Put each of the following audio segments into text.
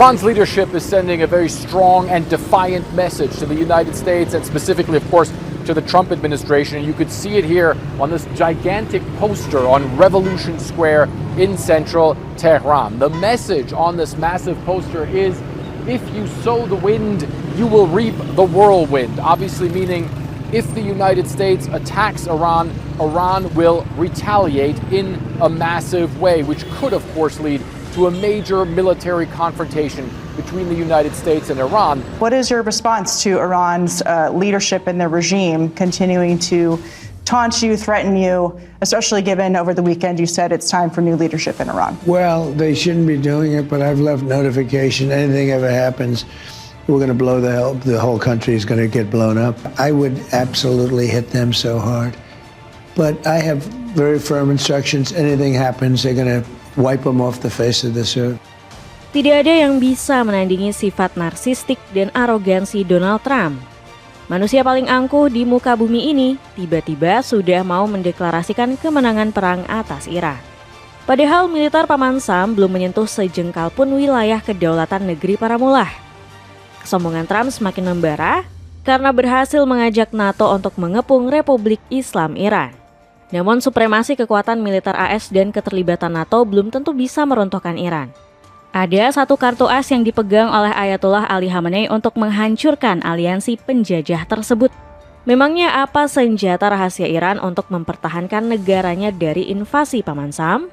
Iran's leadership is sending a very strong and defiant message to the United States and specifically, of course, to the Trump administration. You could see it here on this gigantic poster on Revolution Square in central Tehran. The message on this massive poster is, if you sow the wind, you will reap the whirlwind. Obviously meaning if the United States attacks Iran, Iran will retaliate in a massive way, which could, of course, lead to a major military confrontation between the United States and Iran. What is your response to Iran's leadership and the regime continuing to taunt you, threaten you, especially given over the weekend you said it's time for new leadership in Iran? Well, they shouldn't be doing it, but I've left notification. Anything ever happens, we're going to blow the whole country is going to get blown up. I would absolutely hit them so hard. But I have very firm instructions. Anything happens, they're going to wipe them off the face of this earth. Tidak ada yang bisa menandingi sifat narsistik dan arogansi Donald Trump. Manusia paling angkuh di muka bumi ini tiba-tiba sudah mau mendeklarasikan kemenangan perang atas Iran. Padahal militer Paman Sam belum menyentuh sejengkal pun wilayah kedaulatan negeri para mullah. Kesombongan Trump semakin membara karena berhasil mengajak NATO untuk mengepung Republik Islam Iran. Namun supremasi kekuatan militer AS dan keterlibatan NATO belum tentu bisa meruntuhkan Iran. Ada satu kartu as yang dipegang oleh Ayatollah Ali Khamenei untuk menghancurkan aliansi penjajah tersebut. Memangnya apa senjata rahasia Iran untuk mempertahankan negaranya dari invasi Paman Sam?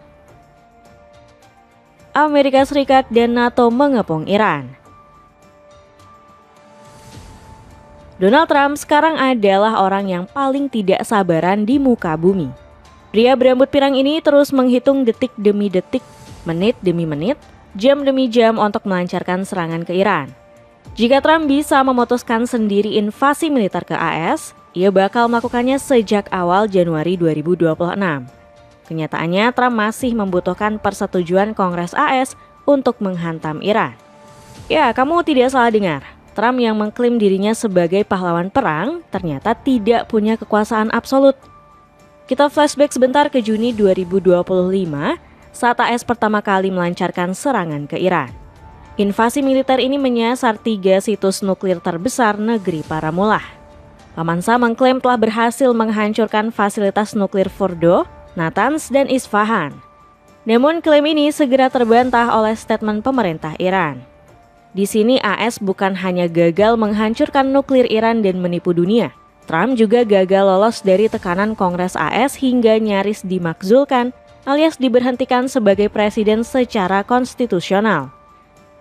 Amerika Serikat dan NATO mengepung Iran. Donald Trump sekarang adalah orang yang paling tidak sabaran di muka bumi. Pria berambut pirang ini terus menghitung detik demi detik, menit demi menit, jam demi jam untuk melancarkan serangan ke Iran. Jika Trump bisa memutuskan sendiri invasi militer ke AS, ia bakal melakukannya sejak awal Januari 2026. Kenyataannya, Trump masih membutuhkan persetujuan Kongres AS untuk menghantam Iran. Ya, kamu tidak salah dengar. Trump yang mengklaim dirinya sebagai pahlawan perang ternyata tidak punya kekuasaan absolut. Kita flashback sebentar ke Juni 2025 saat AS pertama kali melancarkan serangan ke Iran. Invasi militer ini menyasar 3 situs nuklir terbesar negeri para mullah. Paman Sam mengklaim telah berhasil menghancurkan fasilitas nuklir Fordo, Natanz, dan Isfahan. Namun klaim ini segera terbantah oleh statement pemerintah Iran. Di sini AS bukan hanya gagal menghancurkan nuklir Iran dan menipu dunia. Trump juga gagal lolos dari tekanan Kongres AS hingga nyaris dimakzulkan alias diberhentikan sebagai presiden secara konstitusional.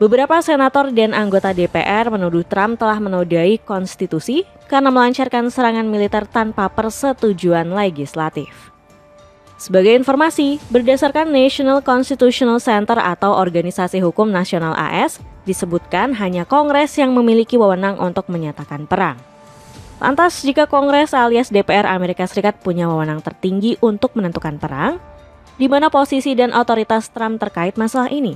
Beberapa senator dan anggota DPR menuduh Trump telah menodai konstitusi karena melancarkan serangan militer tanpa persetujuan legislatif. Sebagai informasi, berdasarkan National Constitutional Center atau Organisasi Hukum Nasional AS, disebutkan hanya Kongres yang memiliki wewenang untuk menyatakan perang. Lantas, jika Kongres alias DPR Amerika Serikat punya wewenang tertinggi untuk menentukan perang, di mana posisi dan otoritas Trump terkait masalah ini?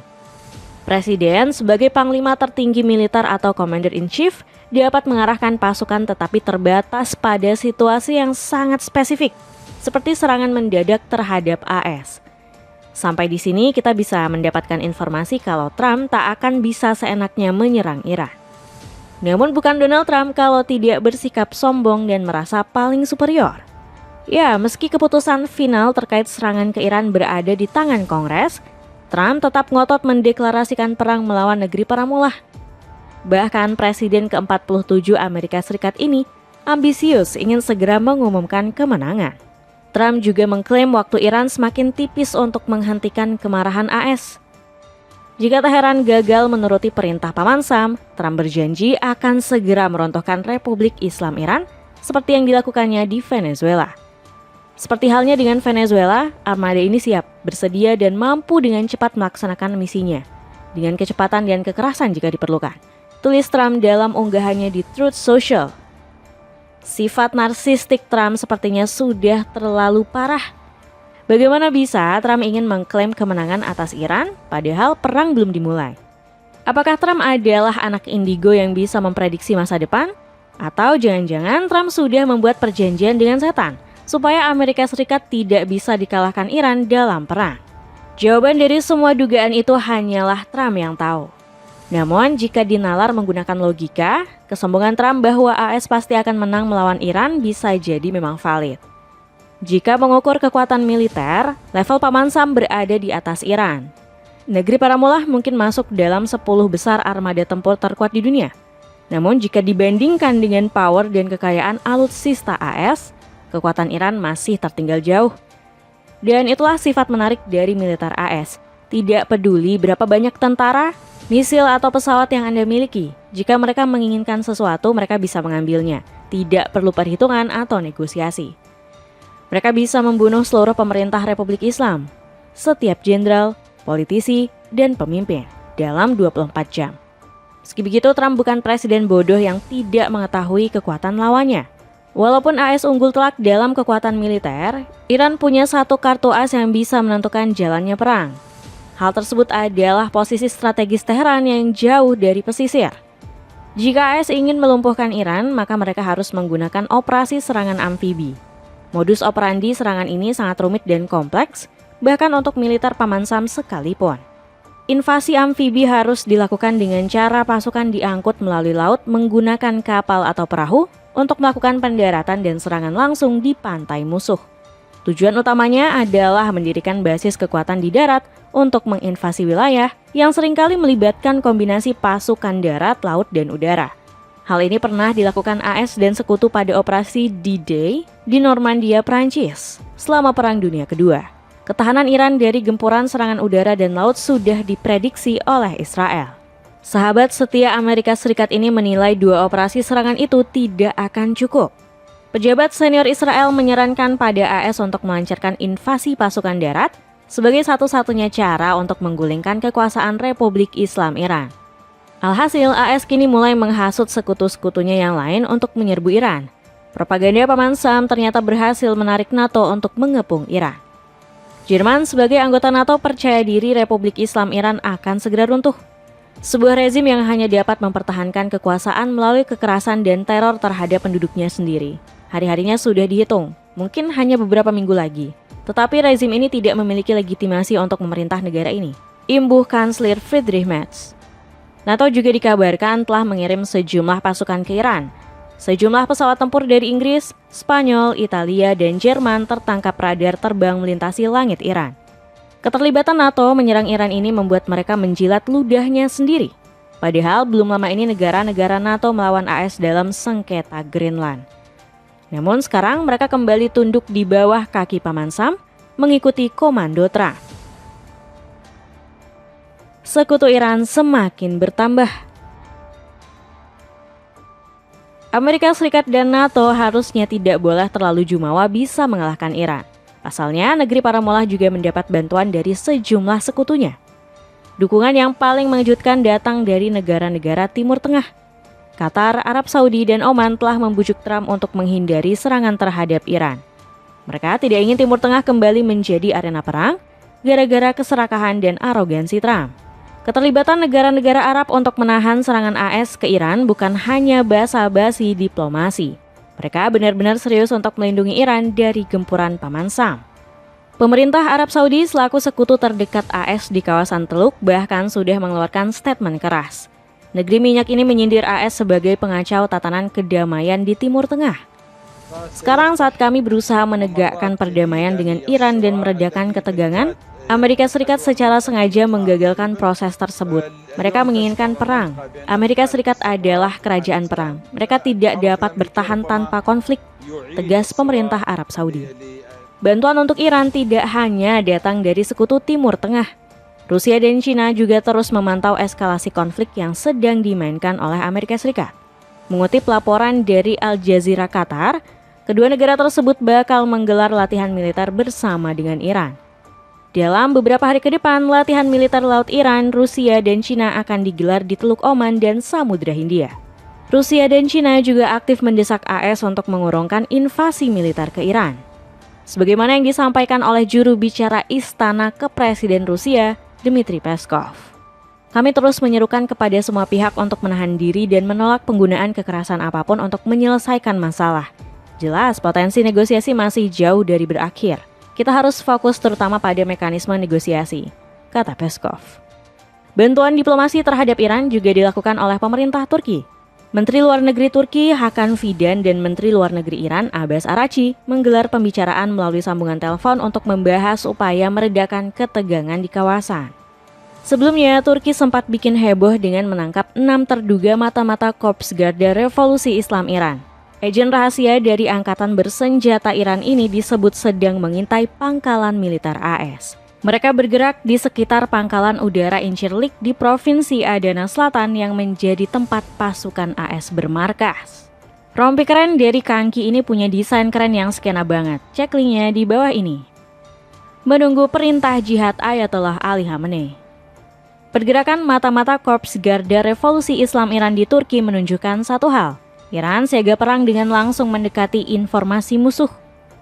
Presiden sebagai panglima tertinggi militer atau Commander-in-Chief dapat mengarahkan pasukan tetapi terbatas pada situasi yang sangat spesifik, seperti serangan mendadak terhadap AS. Sampai di sini kita bisa mendapatkan informasi kalau Trump tak akan bisa seenaknya menyerang Iran. Namun bukan Donald Trump kalau tidak bersikap sombong dan merasa paling superior. Ya, meski keputusan final terkait serangan ke Iran berada di tangan Kongres, Trump tetap ngotot mendeklarasikan perang melawan negeri para mullah. Bahkan Presiden ke-47 Amerika Serikat ini ambisius ingin segera mengumumkan kemenangan. Trump juga mengklaim waktu Iran semakin tipis untuk menghentikan kemarahan AS. Jika Teheran gagal menuruti perintah Paman Sam, Trump berjanji akan segera meruntuhkan Republik Islam Iran seperti yang dilakukannya di Venezuela. Seperti halnya dengan Venezuela, armada ini siap, bersedia dan mampu dengan cepat melaksanakan misinya, dengan kecepatan dan kekerasan jika diperlukan. Tulis Trump dalam unggahannya di Truth Social. Sifat narsistik Trump sepertinya sudah terlalu parah. Bagaimana bisa Trump ingin mengklaim kemenangan atas Iran padahal perang belum dimulai? Apakah Trump adalah anak indigo yang bisa memprediksi masa depan? Atau jangan-jangan Trump sudah membuat perjanjian dengan setan supaya Amerika Serikat tidak bisa dikalahkan Iran dalam perang? Jawaban dari semua dugaan itu hanyalah Trump yang tahu. Namun jika dinalar menggunakan logika, kesombongan Trump bahwa AS pasti akan menang melawan Iran bisa jadi memang valid. Jika mengukur kekuatan militer, level Paman Sam berada di atas Iran. Negeri para mullah mungkin masuk dalam 10 besar armada tempur terkuat di dunia. Namun jika dibandingkan dengan power dan kekayaan alutsista AS, kekuatan Iran masih tertinggal jauh. Dan itulah sifat menarik dari militer AS. Tidak peduli berapa banyak tentara, misil atau pesawat yang Anda miliki, jika mereka menginginkan sesuatu mereka bisa mengambilnya. Tidak perlu perhitungan atau negosiasi. Mereka bisa membunuh seluruh pemerintah Republik Islam, setiap jenderal, politisi, dan pemimpin dalam 24 jam. Meski begitu, Trump bukan presiden bodoh yang tidak mengetahui kekuatan lawannya. Walaupun AS unggul telak dalam kekuatan militer, Iran punya satu kartu as yang bisa menentukan jalannya perang. Hal tersebut adalah posisi strategis Teheran yang jauh dari pesisir. Jika AS ingin melumpuhkan Iran, maka mereka harus menggunakan operasi serangan amfibi. Modus operandi serangan ini sangat rumit dan kompleks, bahkan untuk militer Paman Sam sekalipun. Invasi amfibi harus dilakukan dengan cara pasukan diangkut melalui laut menggunakan kapal atau perahu untuk melakukan pendaratan dan serangan langsung di pantai musuh. Tujuan utamanya adalah mendirikan basis kekuatan di darat untuk menginvasi wilayah yang seringkali melibatkan kombinasi pasukan darat, laut, dan udara. Hal ini pernah dilakukan AS dan sekutu pada operasi D-Day di Normandia, Prancis selama Perang Dunia Kedua. Ketahanan Iran dari gempuran serangan udara dan laut sudah diprediksi oleh Israel. Sahabat setia Amerika Serikat ini menilai 2 operasi serangan itu tidak akan cukup. Pejabat senior Israel menyarankan pada AS untuk melancarkan invasi pasukan darat sebagai satu-satunya cara untuk menggulingkan kekuasaan Republik Islam Iran. Alhasil, AS kini mulai menghasut sekutu-sekutunya yang lain untuk menyerbu Iran. Propaganda Paman Sam ternyata berhasil menarik NATO untuk mengepung Iran. Jerman sebagai anggota NATO percaya diri Republik Islam Iran akan segera runtuh. Sebuah rezim yang hanya dapat mempertahankan kekuasaan melalui kekerasan dan teror terhadap penduduknya sendiri. Hari-harinya sudah dihitung, mungkin hanya beberapa minggu lagi. Tetapi rezim ini tidak memiliki legitimasi untuk memerintah negara ini. Imbuh Kanselir Friedrich Merz. NATO juga dikabarkan telah mengirim sejumlah pasukan ke Iran. Sejumlah pesawat tempur dari Inggris, Spanyol, Italia, dan Jerman tertangkap radar terbang melintasi langit Iran. Keterlibatan NATO menyerang Iran ini membuat mereka menjilat ludahnya sendiri. Padahal belum lama ini negara-negara NATO melawan AS dalam sengketa Greenland. Namun sekarang mereka kembali tunduk di bawah kaki Paman Sam, mengikuti komando Trump. Sekutu Iran semakin bertambah. Amerika Serikat dan NATO harusnya tidak boleh terlalu jumawa bisa mengalahkan Iran. Pasalnya, negeri para mullah juga mendapat bantuan dari sejumlah sekutunya. Dukungan yang paling mengejutkan datang dari negara-negara Timur Tengah. Qatar, Arab Saudi, dan Oman telah membujuk Trump untuk menghindari serangan terhadap Iran. Mereka tidak ingin Timur Tengah kembali menjadi arena perang gara-gara keserakahan dan arogansi Trump. Keterlibatan negara-negara Arab untuk menahan serangan AS ke Iran bukan hanya basa-basi diplomasi. Mereka benar-benar serius untuk melindungi Iran dari gempuran Paman Sam. Pemerintah Arab Saudi selaku sekutu terdekat AS di kawasan Teluk bahkan sudah mengeluarkan statement keras. Negeri minyak ini menyindir AS sebagai pengacau tatanan kedamaian di Timur Tengah. Sekarang saat kami berusaha menegakkan perdamaian dengan Iran dan meredakan ketegangan, Amerika Serikat secara sengaja menggagalkan proses tersebut. Mereka menginginkan perang. Amerika Serikat adalah kerajaan perang. Mereka tidak dapat bertahan tanpa konflik, tegas pemerintah Arab Saudi. Bantuan untuk Iran tidak hanya datang dari sekutu Timur Tengah. Rusia dan China juga terus memantau eskalasi konflik yang sedang dimainkan oleh Amerika Serikat. Mengutip laporan dari Al Jazeera Qatar, kedua negara tersebut bakal menggelar latihan militer bersama dengan Iran. Dalam beberapa hari ke depan, latihan militer laut Iran, Rusia, dan China akan digelar di Teluk Oman dan Samudra Hindia. Rusia dan China juga aktif mendesak AS untuk mengurungkan invasi militer ke Iran. Sebagaimana yang disampaikan oleh juru bicara Istana Kepresiden Rusia, Dmitry Peskov. Kami terus menyerukan kepada semua pihak untuk menahan diri dan menolak penggunaan kekerasan apapun untuk menyelesaikan masalah. Jelas potensi negosiasi masih jauh dari berakhir. Kita harus fokus terutama pada mekanisme negosiasi, kata Peskov. Bantuan diplomasi terhadap Iran juga dilakukan oleh pemerintah Turki. Menteri Luar Negeri Turki Hakan Fidan dan Menteri Luar Negeri Iran Abbas Araghchi menggelar pembicaraan melalui sambungan telepon untuk membahas upaya meredakan ketegangan di kawasan. Sebelumnya, Turki sempat bikin heboh dengan menangkap 6 terduga mata-mata Korps Garda Revolusi Islam Iran. Agen rahasia dari Angkatan Bersenjata Iran ini disebut sedang mengintai pangkalan militer AS. Mereka bergerak di sekitar pangkalan udara Incirlik di Provinsi Adana Selatan yang menjadi tempat pasukan AS bermarkas. Rompi keren dari Kangki ini punya desain keren yang skena banget. Cek linknya di bawah ini. Menunggu perintah jihad Ayatollah Ali Khamenei. Pergerakan mata-mata Korps Garda Revolusi Islam Iran di Turki menunjukkan satu hal. Iran siaga perang dengan langsung mendekati informasi musuh.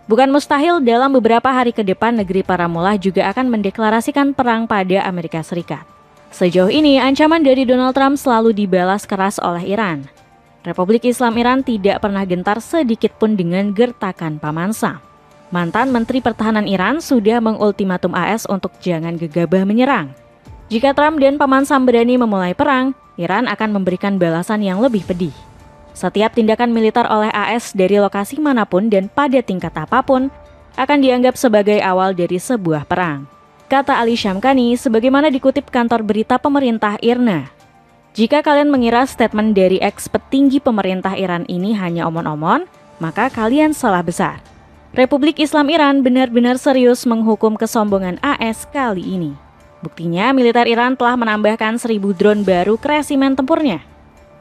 Bukan mustahil dalam beberapa hari ke depan negeri para mullah juga akan mendeklarasikan perang pada Amerika Serikat. Sejauh ini, ancaman dari Donald Trump selalu dibalas keras oleh Iran. Republik Islam Iran tidak pernah gentar sedikit pun dengan gertakan Paman Sam. Mantan Menteri Pertahanan Iran sudah mengultimatum AS untuk jangan gegabah menyerang. Jika Trump dan Paman Sam berani memulai perang, Iran akan memberikan balasan yang lebih pedih. Setiap tindakan militer oleh AS dari lokasi manapun dan pada tingkat apapun akan dianggap sebagai awal dari sebuah perang. Kata Ali Shamkhani sebagaimana dikutip kantor berita pemerintah IRNA. Jika kalian mengira statement dari ex-petinggi pemerintah Iran ini hanya omon-omon, maka kalian salah besar. Republik Islam Iran benar-benar serius menghukum kesombongan AS kali ini. Buktinya militer Iran telah menambahkan 1.000 drone baru ke resimen tempurnya.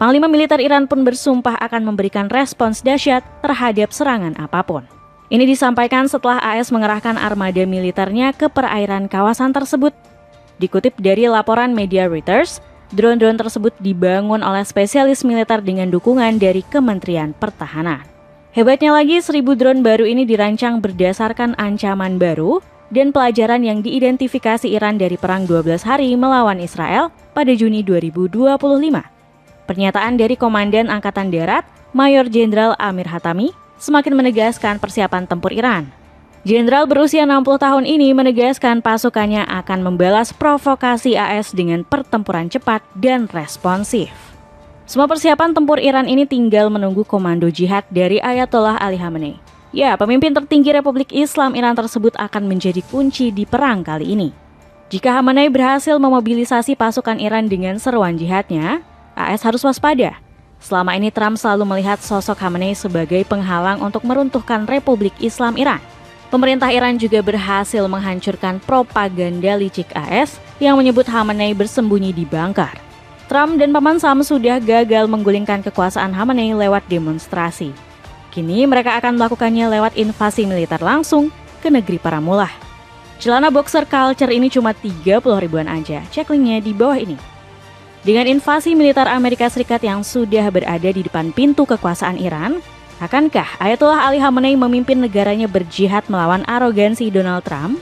Panglima militer Iran pun bersumpah akan memberikan respons dahsyat terhadap serangan apapun. Ini disampaikan setelah AS mengerahkan armada militernya ke perairan kawasan tersebut. Dikutip dari laporan media Reuters, drone-drone tersebut dibangun oleh spesialis militer dengan dukungan dari Kementerian Pertahanan. Hebatnya lagi, 1.000 drone baru ini dirancang berdasarkan ancaman baru dan pelajaran yang diidentifikasi Iran dari Perang 12 Hari melawan Israel pada Juni 2025. Pernyataan dari Komandan Angkatan Darat, Mayor Jenderal Amir Hatami, semakin menegaskan persiapan tempur Iran. Jenderal berusia 60 tahun ini menegaskan pasukannya akan membalas provokasi AS dengan pertempuran cepat dan responsif. Semua persiapan tempur Iran ini tinggal menunggu komando jihad dari Ayatollah Ali Khamenei. Ya, pemimpin tertinggi Republik Islam Iran tersebut akan menjadi kunci di perang kali ini. Jika Khamenei berhasil memobilisasi pasukan Iran dengan seruan jihadnya, AS harus waspada. Selama ini Trump selalu melihat sosok Khamenei sebagai penghalang untuk meruntuhkan Republik Islam Iran. Pemerintah Iran juga berhasil menghancurkan propaganda licik AS yang menyebut Khamenei bersembunyi di bunker. Trump dan Paman Sam sudah gagal menggulingkan kekuasaan Khamenei lewat demonstrasi. Kini mereka akan melakukannya lewat invasi militer langsung ke negeri para mullah. Celana boxer culture ini cuma 30 ribuan aja. Cek linknya di bawah ini. Dengan invasi militer Amerika Serikat yang sudah berada di depan pintu kekuasaan Iran, akankah Ayatollah Ali Khamenei memimpin negaranya berjihad melawan arogansi Donald Trump?